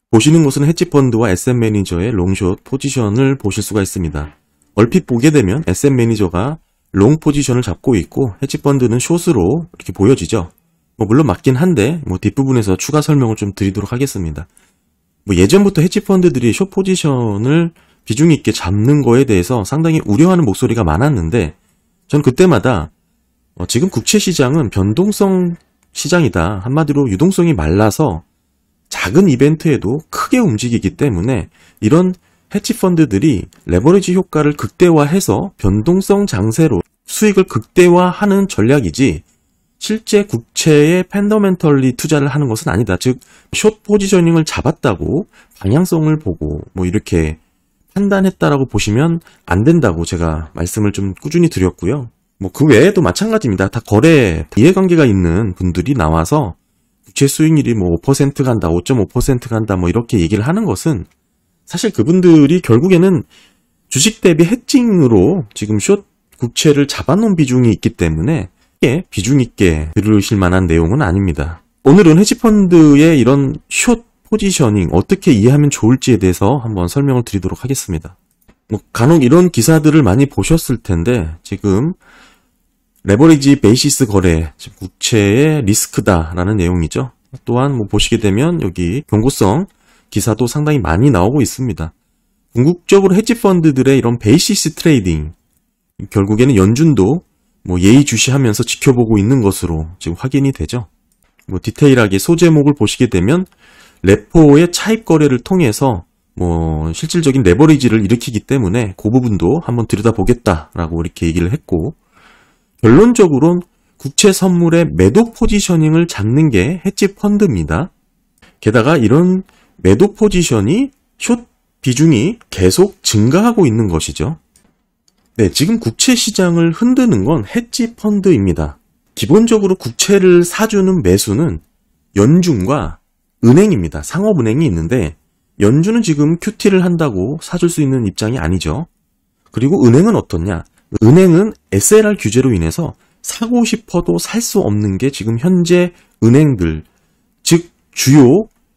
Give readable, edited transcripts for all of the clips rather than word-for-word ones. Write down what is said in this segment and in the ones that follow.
보시는 곳은 헤지펀드와 SM 매니저의 롱숏 포지션을 보실 수가 있습니다. 얼핏 보게 되면 SM 매니저가 롱 포지션을 잡고 있고 헤지펀드는 숏으로 이렇게 보여지죠. 물론 맞긴 한데 뒷부분에서 추가 설명을 좀 드리도록 하겠습니다. 예전부터 헤지펀드들이 숏 포지션을 비중 있게 잡는 거에 대해서 상당히 우려하는 목소리가 많았는데 전 그때마다 지금 국채 시장은 변동성 시장이다. 한마디로 유동성이 말라서 작은 이벤트에도 크게 움직이기 때문에 이런 헤지펀드들이 레버리지 효과를 극대화해서 변동성 장세로 수익을 극대화하는 전략이지 실제 국채에 펀더멘털리 투자를 하는 것은 아니다. 즉 숏 포지셔닝을 잡았다고 방향성을 보고 이렇게 판단했다라고 보시면 안 된다고 제가 말씀을 좀 꾸준히 드렸고요. 그 외에도 마찬가지입니다. 다 거래 이해관계가 있는 분들이 나와서 국채 수익률이 5% 간다, 5.5% 간다 이렇게 얘기를 하는 것은 사실 그분들이 결국에는 주식 대비 해칭으로 지금 숏 국채를 잡아놓은 비중이 있기 때문에 비중 있게 들으실 만한 내용은 아닙니다. 오늘은 헤지펀드의 이런 숏 포지셔닝 어떻게 이해하면 좋을지에 대해서 한번 설명을 드리도록 하겠습니다. 간혹 이런 기사들을 많이 보셨을 텐데 지금 레버리지 베이시스 거래, 국채의 리스크다라는 내용이죠. 또한 보시게 되면 여기 경고성 기사도 상당히 많이 나오고 있습니다. 궁극적으로 헤지펀드들의 이런 베이시스 트레이딩, 결국에는 연준도 예의주시하면서 지켜보고 있는 것으로 지금 확인이 되죠. 디테일하게 소제목을 보시게 되면 레포의 차입 거래를 통해서 실질적인 레버리지를 일으키기 때문에 그 부분도 한번 들여다보겠다라고 이렇게 얘기를 했고, 결론적으로는 국채 선물의 매도 포지셔닝을 잡는 게 헤지펀드입니다. 게다가 이런 매도 포지션이 숏 비중이 계속 증가하고 있는 것이죠. 네, 지금 국채 시장을 흔드는 건 헤지펀드입니다. 기본적으로 국채를 사주는 매수는 연준과 은행입니다. 상업은행이 있는데 연준은 지금 QT를 한다고 사줄 수 있는 입장이 아니죠. 그리고 은행은 어떻냐? 은행은 SLR 규제로 인해서 사고 싶어도 살 수 없는 게 지금 현재 은행들, 즉 주요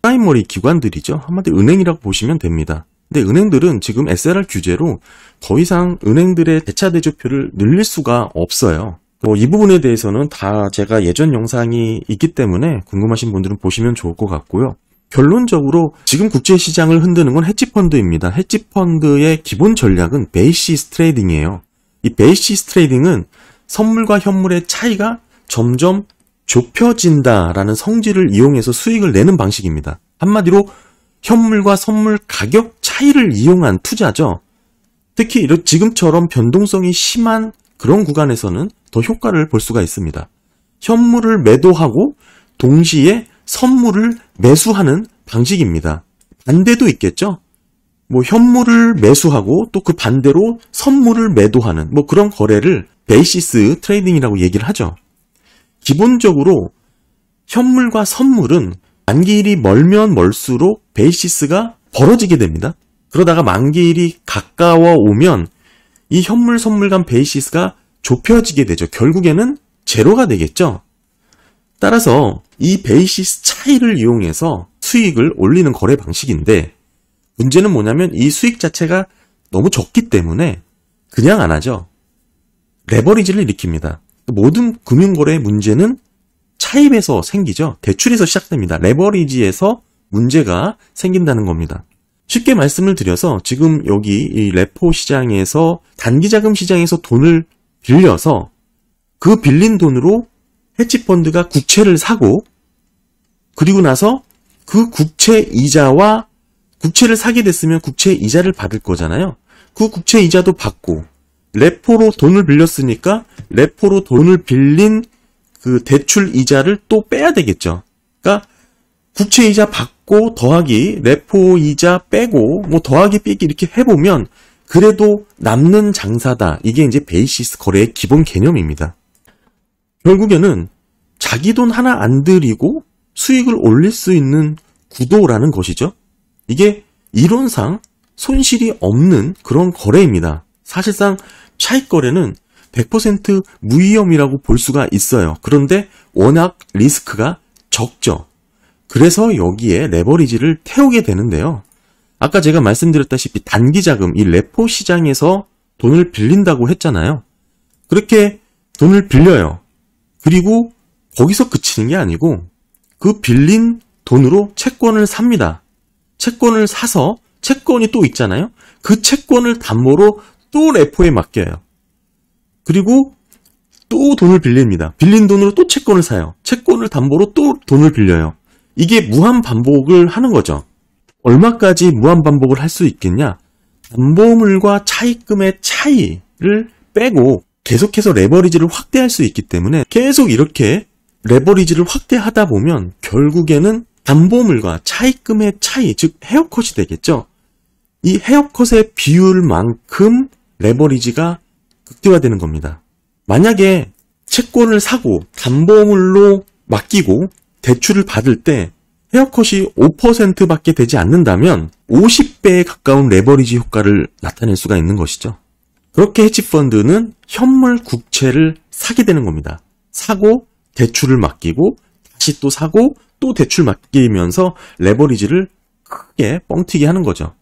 프라이머리 기관들이죠. 한마디로 은행이라고 보시면 됩니다. 근데 은행들은 지금 SLR 규제로 더 이상 은행들의 대차 대조표를 늘릴 수가 없어요. 이 부분에 대해서는 다 제가 예전 영상이 있기 때문에 궁금하신 분들은 보시면 좋을 것 같고요. 결론적으로 지금 국제 시장을 흔드는 건 헤지펀드입니다. 헤지펀드의 기본 전략은 베이시스 트레이딩이에요. 이 베이시스 트레이딩은 선물과 현물의 차이가 점점 좁혀진다라는 성질을 이용해서 수익을 내는 방식입니다. 한마디로 현물과 선물 가격 차이를 이용한 투자죠. 특히 지금처럼 변동성이 심한 그런 구간에서는 더 효과를 볼 수가 있습니다. 현물을 매도하고 동시에 선물을 매수하는 방식입니다. 반대도 있겠죠. 현물을 매수하고 또 그 반대로 선물을 매도하는 그런 거래를 베이시스 트레이딩이라고 얘기를 하죠. 기본적으로 현물과 선물은 만기일이 멀면 멀수록 베이시스가 벌어지게 됩니다. 그러다가 만기일이 가까워 오면 이 현물 선물 간 베이시스가 좁혀지게 되죠. 결국에는 제로가 되겠죠. 따라서 이 베이시스 차이를 이용해서 수익을 올리는 거래 방식인데 문제는 뭐냐면 이 수익 자체가 너무 적기 때문에 그냥 안 하죠. 레버리지를 일으킵니다. 모든 금융거래의 문제는 차입에서 생기죠. 대출에서 시작됩니다. 레버리지에서 문제가 생긴다는 겁니다. 쉽게 말씀을 드려서 지금 여기 이 레포 시장에서 단기자금 시장에서 돈을 빌려서 그 빌린 돈으로 헤지펀드가 국채를 사고 그리고 나서 그 국채 이자와 국채를 사게 됐으면 국채 이자를 받을 거잖아요. 그 국채 이자도 받고 레포로 돈을 빌렸으니까 레포로 돈을 빌린 그 대출 이자를 또 빼야 되겠죠. 그러니까 국채 이자 받고 더하기 레포 이자 빼고 더하기 빼기 이렇게 해보면 그래도 남는 장사다. 이게 이제 베이시스 거래의 기본 개념입니다. 결국에는 자기 돈 하나 안 들이고 수익을 올릴 수 있는 구도라는 것이죠. 이게 이론상 손실이 없는 그런 거래입니다. 사실상 차익 거래는 100% 무위험이라고 볼 수가 있어요. 그런데 워낙 리스크가 적죠. 그래서 여기에 레버리지를 태우게 되는데요. 아까 제가 말씀드렸다시피 단기자금, 이 레포 시장에서 돈을 빌린다고 했잖아요. 그렇게 돈을 빌려요. 그리고 거기서 그치는 게 아니고 그 빌린 돈으로 채권을 삽니다. 채권을 사서 채권이 또 있잖아요. 그 채권을 담보로 또 레포에 맡겨요. 그리고 또 돈을 빌립니다. 빌린 돈으로 또 채권을 사요. 채권을 담보로 또 돈을 빌려요. 이게 무한 반복을 하는 거죠. 얼마까지 무한 반복을 할 수 있겠냐? 담보물과 차입금의 차이를 빼고 계속해서 레버리지를 확대할 수 있기 때문에 계속 이렇게 레버리지를 확대하다 보면 결국에는 담보물과 차입금의 차이, 즉 헤어컷이 되겠죠. 이 헤어컷의 비율만큼 레버리지가 극대화되는 겁니다. 만약에 채권을 사고 담보물로 맡기고 대출을 받을 때 헤어컷이 5%밖에 되지 않는다면 50배에 가까운 레버리지 효과를 나타낼 수가 있는 것이죠. 그렇게 헤지펀드는 현물 국채를 사게 되는 겁니다. 사고 대출을 맡기고 다시 또 사고 또 대출 맡기면서 레버리지를 크게 뻥튀기 하는 거죠.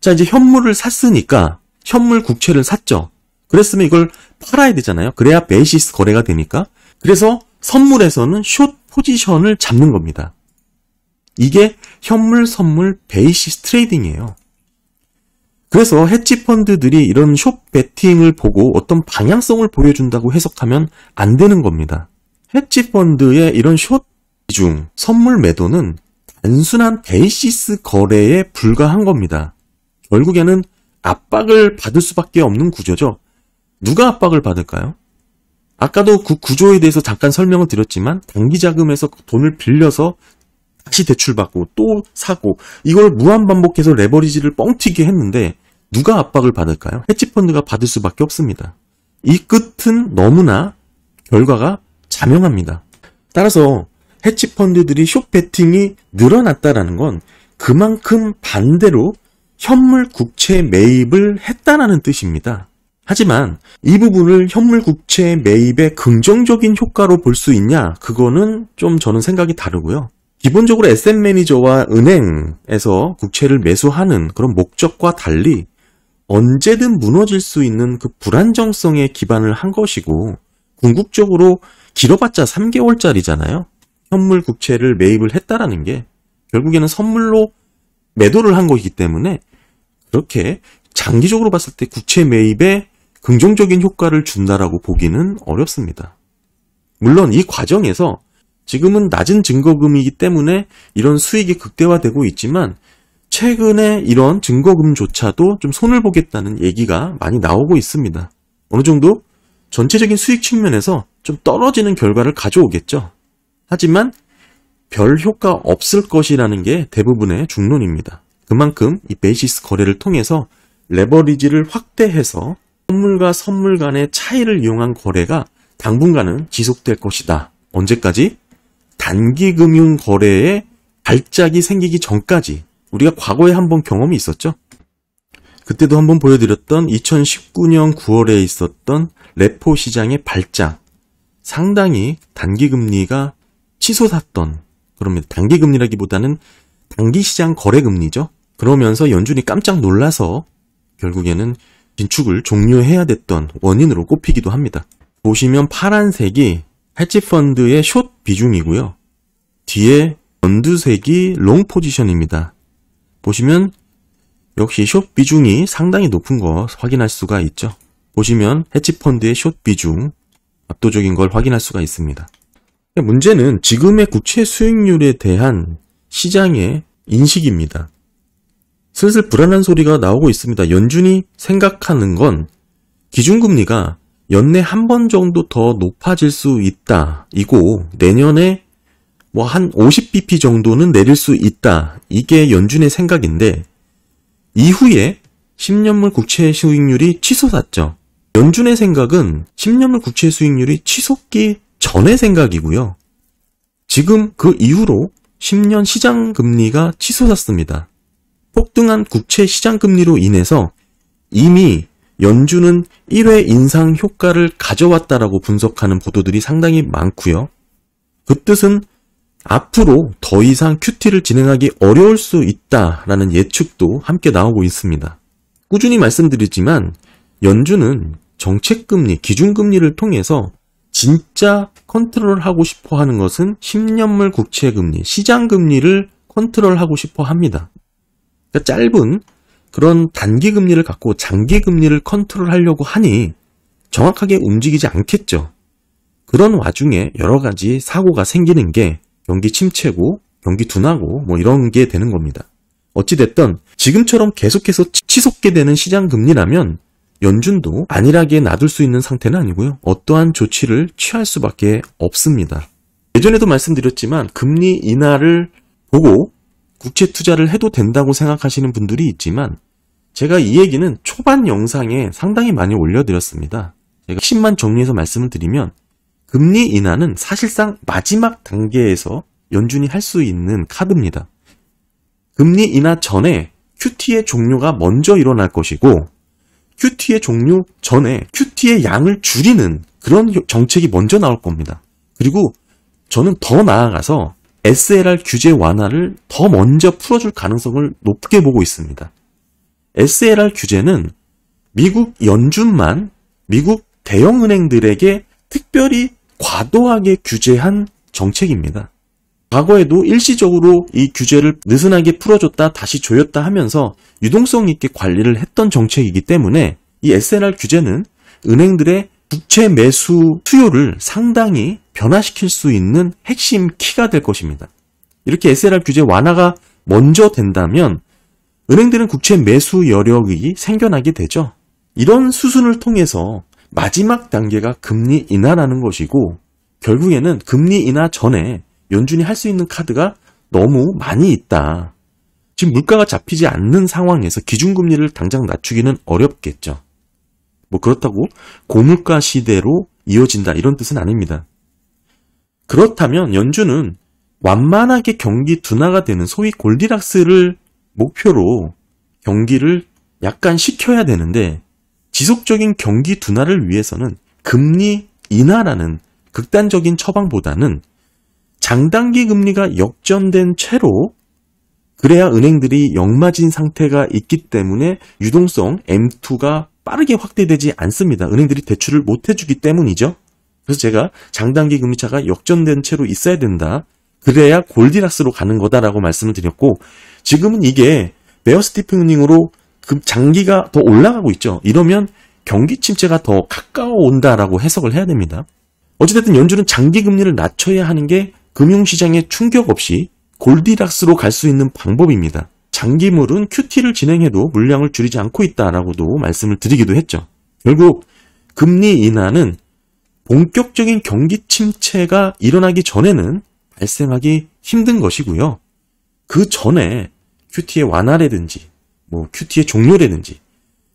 자, 이제 현물을 샀으니까 현물 국채를 샀죠. 그랬으면 이걸 팔아야 되잖아요. 그래야 베이시스 거래가 되니까. 그래서 선물에서는 숏 포지션을 잡는 겁니다. 이게 현물 선물 베이시스 트레이딩이에요. 그래서 헤지펀드들이 이런 숏 베팅을 보고 어떤 방향성을 보여준다고 해석하면 안 되는 겁니다. 헤지펀드의 이런 숏 비중, 선물 매도는 단순한 베이시스 거래에 불과한 겁니다. 결국에는 압박을 받을 수밖에 없는 구조죠. 누가 압박을 받을까요? 아까도 그 구조에 대해서 잠깐 설명을 드렸지만 단기자금에서 돈을 빌려서 다시 대출받고 또 사고 이걸 무한반복해서 레버리지를 뻥튀기 했는데 누가 압박을 받을까요? 헤지펀드가 받을 수밖에 없습니다. 이 끝은 너무나 결과가 자명합니다. 따라서 헤지펀드들이 숏베팅이 늘어났다는 건 그만큼 반대로 현물 국채 매입을 했다는 뜻입니다. 하지만 이 부분을 현물 국채 매입의 긍정적인 효과로 볼 수 있냐? 그거는 좀 저는 생각이 다르고요. 기본적으로 에셋 매니저와 은행에서 국채를 매수하는 그런 목적과 달리 언제든 무너질 수 있는 그 불안정성에 기반을 한 것이고 궁극적으로 길어봤자 3개월짜리잖아요. 현물 국채를 매입을 했다라는 게 결국에는 선물로 매도를 한 것이기 때문에 그렇게 장기적으로 봤을 때 국채 매입에 긍정적인 효과를 준다라고 보기는 어렵습니다. 물론 이 과정에서 지금은 낮은 증거금이기 때문에 이런 수익이 극대화되고 있지만 최근에 이런 증거금조차도 좀 손을 보겠다는 얘기가 많이 나오고 있습니다. 어느 정도 전체적인 수익 측면에서 좀 떨어지는 결과를 가져오겠죠. 하지만 별 효과 없을 것이라는 게 대부분의 중론입니다. 그만큼 이 베이시스 거래를 통해서 레버리지를 확대해서 선물과 선물 간의 차이를 이용한 거래가 당분간은 지속될 것이다. 언제까지? 단기금융 거래에 발작이 생기기 전까지. 우리가 과거에 한번 경험이 있었죠. 그때도 한번 보여드렸던 2019년 9월에 있었던 레포 시장의 발작. 상당히 단기금리가 치솟았던 그럽니다. 단기금리라기보다는 단기시장 거래금리죠. 그러면서 연준이 깜짝 놀라서 결국에는 긴축을 종료해야 됐던 원인으로 꼽히기도 합니다. 보시면 파란색이 헤지펀드의 숏 비중이고요. 뒤에 연두색이 롱 포지션입니다. 보시면 역시 숏 비중이 상당히 높은 거 확인할 수가 있죠. 보시면 헤지펀드의 숏 비중 압도적인 걸 확인할 수가 있습니다. 문제는 지금의 국채 수익률에 대한 시장의 인식입니다. 슬슬 불안한 소리가 나오고 있습니다. 연준이 생각하는 건 기준금리가 연내 한 번 정도 더 높아질 수 있다. 이고 내년에 뭐 한 50bp 정도는 내릴 수 있다. 이게 연준의 생각인데 이후에 10년물 국채 수익률이 치솟았죠. 연준의 생각은 10년물 국채 수익률이 치솟기 전의 생각이고요. 지금 그 이후로 10년 시장금리가 치솟았습니다. 폭등한 국채 시장금리로 인해서 이미 연준은 1회 인상 효과를 가져왔다라고 분석하는 보도들이 상당히 많고요. 그 뜻은 앞으로 더 이상 QT를 진행하기 어려울 수 있다라는 예측도 함께 나오고 있습니다. 꾸준히 말씀드리지만 연준은 정책금리, 기준금리를 통해서 진짜 컨트롤하고 싶어 하는 것은 10년물 국채금리, 시장금리를 컨트롤하고 싶어 합니다. 그러니까 짧은 그런 단기금리를 갖고 장기금리를 컨트롤하려고 하니 정확하게 움직이지 않겠죠. 그런 와중에 여러 가지 사고가 생기는 게 경기 침체고 경기 둔화고 뭐 이런 게 되는 겁니다. 어찌됐든 지금처럼 계속해서 치솟게 되는 시장금리라면 연준도 안일하게 놔둘 수 있는 상태는 아니고요. 어떠한 조치를 취할 수밖에 없습니다. 예전에도 말씀드렸지만 금리 인하를 보고 국채 투자를 해도 된다고 생각하시는 분들이 있지만 제가 이 얘기는 초반 영상에 상당히 많이 올려드렸습니다. 제가 핵심만 정리해서 말씀을 드리면 금리 인하는 사실상 마지막 단계에서 연준이 할 수 있는 카드입니다. 금리 인하 전에 QT의 종료가 먼저 일어날 것이고 QT의 종료 전에 QT의 양을 줄이는 그런 정책이 먼저 나올 겁니다. 그리고 저는 더 나아가서 SLR 규제 완화를 더 먼저 풀어줄 가능성을 높게 보고 있습니다. SLR 규제는 미국 연준만 미국 대형은행들에게 특별히 과도하게 규제한 정책입니다. 과거에도 일시적으로 이 규제를 느슨하게 풀어줬다 다시 조였다 하면서 유동성 있게 관리를 했던 정책이기 때문에 이 SLR 규제는 은행들의 국채 매수 수요를 상당히 변화시킬 수 있는 핵심 키가 될 것입니다. 이렇게 SLR 규제 완화가 먼저 된다면 은행들은 국채 매수 여력이 생겨나게 되죠. 이런 수순을 통해서 마지막 단계가 금리 인하라는 것이고 결국에는 금리 인하 전에 연준이 할 수 있는 카드가 너무 많이 있다. 지금 물가가 잡히지 않는 상황에서 기준금리를 당장 낮추기는 어렵겠죠. 뭐 그렇다고 고물가 시대로 이어진다 이런 뜻은 아닙니다. 그렇다면 연준은 완만하게 경기 둔화가 되는 소위 골디락스를 목표로 경기를 약간 식혀야 되는데 지속적인 경기 둔화를 위해서는 금리 인하라는 극단적인 처방보다는 장단기 금리가 역전된 채로 그래야 은행들이 역마진 상태가 있기 때문에 유동성 M2가 빠르게 확대되지 않습니다. 은행들이 대출을 못 해주기 때문이죠. 그래서 제가 장단기 금리차가 역전된 채로 있어야 된다. 그래야 골디락스로 가는 거다라고 말씀을 드렸고 지금은 이게 베어 스티프닝으로 그 장기가 더 올라가고 있죠. 이러면 경기 침체가 더 가까워 온다라고 해석을 해야 됩니다. 어찌됐든 연준은 장기 금리를 낮춰야 하는 게 금융시장에 충격 없이 골디락스로 갈 수 있는 방법입니다. 장기물은 QT를 진행해도 물량을 줄이지 않고 있다라고도 말씀을 드리기도 했죠. 결국 금리 인하는 본격적인 경기 침체가 일어나기 전에는 발생하기 힘든 것이고요. 그 전에 QT의 완화라든지 뭐 QT의 종료라든지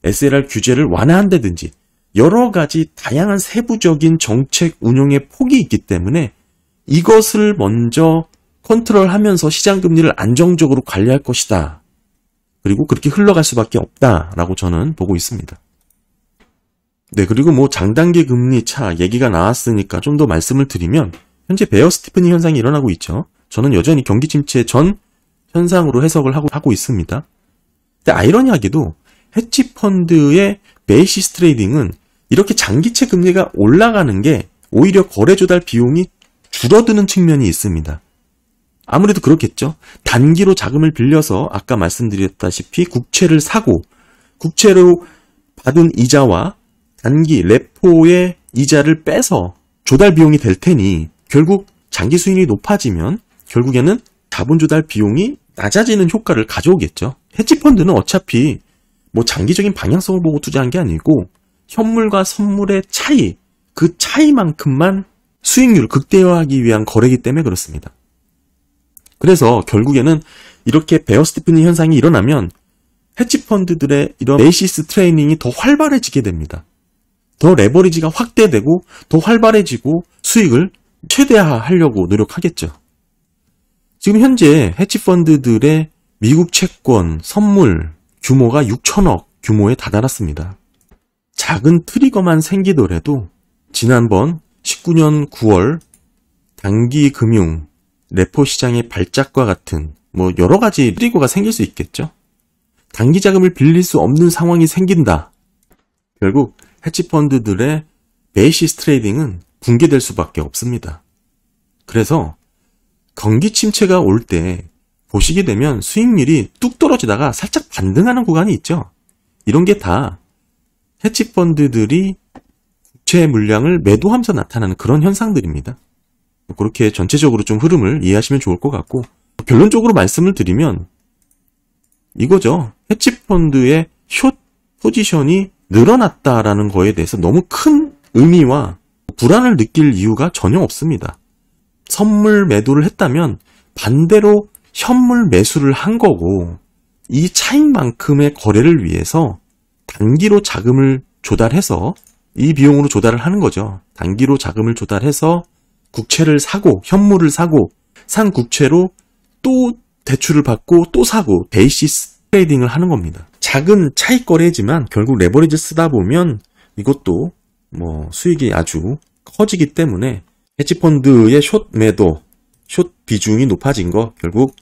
SLR 규제를 완화한다든지 여러 가지 다양한 세부적인 정책 운용의 폭이 있기 때문에 이것을 먼저 컨트롤하면서 시장금리를 안정적으로 관리할 것이다. 그리고 그렇게 흘러갈 수밖에 없다라고 저는 보고 있습니다. 네, 그리고 뭐 장단기 금리 차 얘기가 나왔으니까 좀 더 말씀을 드리면 현재 베어 스티프닝 현상이 일어나고 있죠. 저는 여전히 경기 침체 전 현상으로 해석을 하고 있습니다. 근데 아이러니하게도 헤지펀드의 베이시스 트레이딩은 이렇게 장기채 금리가 올라가는 게 오히려 거래 조달 비용이 줄어드는 측면이 있습니다. 아무래도 그렇겠죠. 단기로 자금을 빌려서 아까 말씀드렸다시피 국채를 사고 국채로 받은 이자와 단기 레포의 이자를 빼서 조달 비용이 될 테니 결국 장기 수익률이 높아지면 결국에는 자본 조달 비용이 낮아지는 효과를 가져오겠죠. 헤지펀드는 어차피 뭐 장기적인 방향성을 보고 투자한 게 아니고 현물과 선물의 차이, 그 차이만큼만 수익률을 극대화하기 위한 거래이기 때문에 그렇습니다. 그래서 결국에는 이렇게 베어 스티프닝 현상이 일어나면 헤지펀드들의 이런 베이시스 트레이닝이 더 활발해지게 됩니다. 더 레버리지가 확대되고 더 활발해지고 수익을 최대화하려고 노력하겠죠. 지금 현재 헤지펀드들의 미국 채권, 선물 규모가 6천억 규모에 다다랐습니다. 작은 트리거만 생기더라도 지난번 19년 9월 단기 금융 레포 시장의 발작과 같은 뭐 여러 가지 트리거가 생길 수 있겠죠. 단기 자금을 빌릴 수 없는 상황이 생긴다. 결국 헤지펀드들의 베이시스 트레이딩은 붕괴될 수밖에 없습니다. 그래서 경기 침체가 올 때 보시게 되면 수익률이 뚝 떨어지다가 살짝 반등하는 구간이 있죠. 이런 게 다 헤지펀드들이 국채 물량을 매도하면서 나타나는 그런 현상들입니다. 그렇게 전체적으로 좀 흐름을 이해하시면 좋을 것 같고, 결론적으로 말씀을 드리면 이거죠. 헤지펀드의 숏 포지션이 늘어났다라는 거에 대해서 너무 큰 의미와 불안을 느낄 이유가 전혀 없습니다. 선물 매도를 했다면 반대로 현물 매수를 한 거고, 이 차익만큼의 거래를 위해서 단기로 자금을 조달해서 이 비용으로 조달을 하는 거죠. 단기로 자금을 조달해서 국채를 사고 현물을 사고 산 국채로 또 대출을 받고 또 사고 베이시스 트레이딩을 하는 겁니다. 작은 차익 거래지만 결국 레버리지 쓰다 보면 이것도 뭐 수익이 아주 커지기 때문에 헤지펀드의 숏 매도, 숏 비중이 높아진 거 결국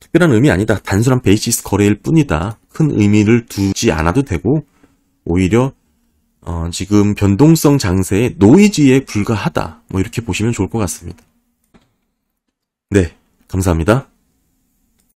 특별한 의미 아니다. 단순한 베이시스 거래일 뿐이다. 큰 의미를 두지 않아도 되고 오히려 지금 변동성 장세의 노이즈에 불과하다. 뭐 이렇게 보시면 좋을 것 같습니다. 네, 감사합니다.